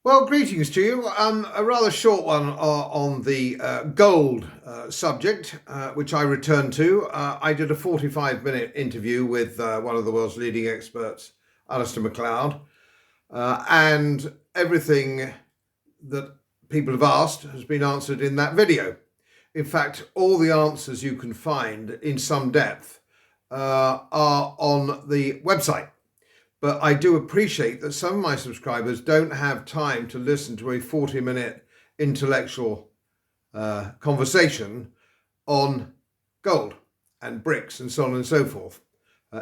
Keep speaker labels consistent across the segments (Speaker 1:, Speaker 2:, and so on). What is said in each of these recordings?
Speaker 1: Well, greetings to you. A rather short one on the gold subject, which I returned to. I did a 45-minute interview with one of the world's leading experts, Alistair MacLeod, and everything that people have asked has been answered in that video. In fact, all the answers you can find in some depth are on the website. But I do appreciate that some of my subscribers don't have time to listen to a 40-minute intellectual conversation on gold and BRICS and so on and so forth.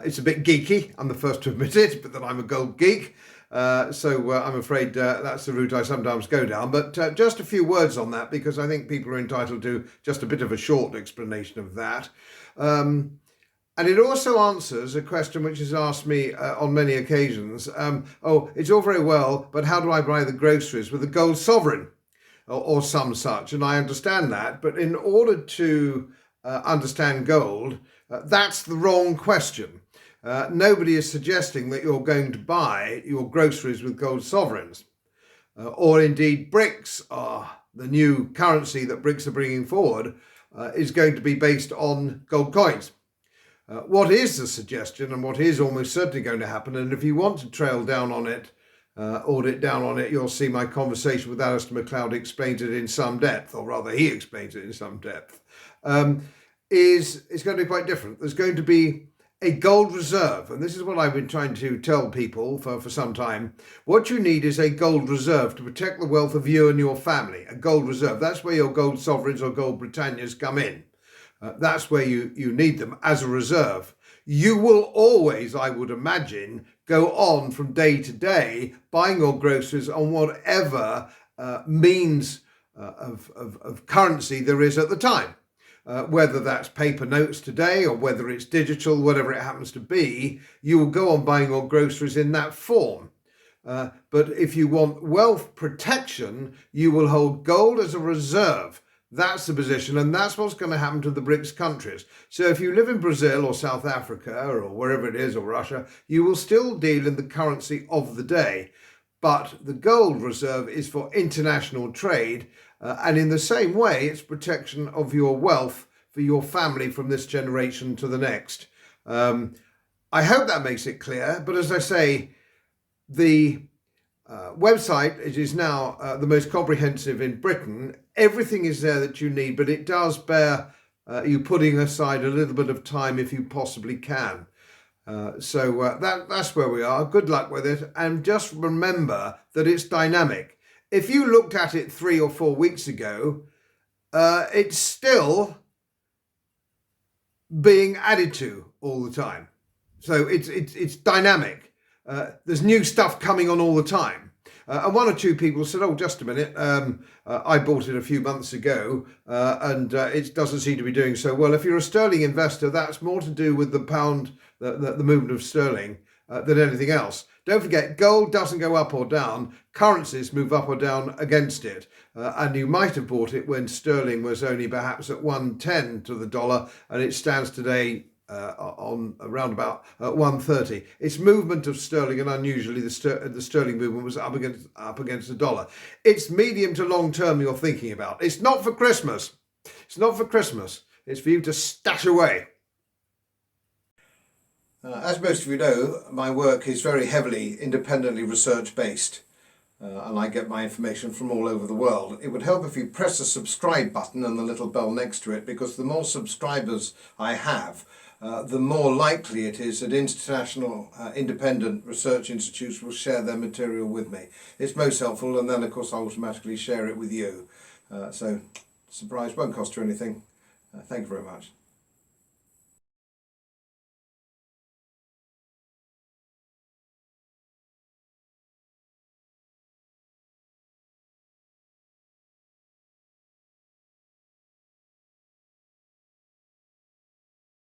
Speaker 1: It's a bit geeky, I'm the first to admit it, but that I'm a gold geek. So I'm afraid that's the route I sometimes go down. But just a few words on that, because I think people are entitled to just a bit of a short explanation of that. And it also answers a question which is asked me on many occasions. Oh, it's all very well, but how do I buy the groceries with a gold sovereign or some such? And I understand that, but in order to understand gold, that's the wrong question. Nobody is suggesting that you're going to buy your groceries with gold sovereigns, or indeed BRICS are the new currency that BRICS are bringing forward is going to be based on gold coins. What is the suggestion and what is almost certainly going to happen, and if you want to trail down on it, audit down on it, you'll see my conversation with Alistair MacLeod explains it in some depth, or rather he explains it in some depth, is going to be quite different. There's going to be a gold reserve, and this is what I've been trying to tell people for some time. What you need is a gold reserve to protect the wealth of you and your family. A gold reserve, that's where your gold sovereigns or gold Britannias come in. That's where you need them as a reserve. You will always, I would imagine, go on from day to day buying your groceries on whatever means of currency there is at the time. Whether that's paper notes today or whether it's digital, whatever it happens to be, you will go on buying your groceries in that form. But if you want wealth protection, you will hold gold as a reserve. That's the position, and that's what's going to happen to the BRICS countries. So if you live in Brazil or South Africa or wherever it is, or Russia, you will still deal in the currency of the day. But the gold reserve is for international trade, and in the same way, it's protection of your wealth for your family from this generation to the next. I hope that makes it clear, but as I say, the website, it is now the most comprehensive in Britain. Everything is there that you need, but it does bear you putting aside a little bit of time if you possibly can. So that's where we are. Good luck with it, and just remember that it's dynamic. If you looked at it 3 or 4 weeks ago, it's still being added to all the time. So it's dynamic. There's new stuff coming on all the time. And 1 or 2 people said, oh, just a minute, I bought it a few months ago and it doesn't seem to be doing so well. If you're a sterling investor, that's more to do with the pound, the movement of sterling than anything else. Don't forget, gold doesn't go up or down. Currencies move up or down against it. And you might have bought it when sterling was only perhaps at 110 to the dollar, and it stands today on around about 130. It's movement of sterling, and unusually the sterling movement was up against the dollar. It's medium to long term you're thinking about. It's not for Christmas. It's not for Christmas. It's for you to stash away. As most of you know, my work is very heavily independently research based. And I get my information from all over the world. It would help if you press the subscribe button and the little bell next to it, because the more subscribers I have, the more likely it is that international independent research institutes will share their material with me. It's most helpful, and then of course I automatically share it with you. So surprise, won't cost you anything. Thank you very much.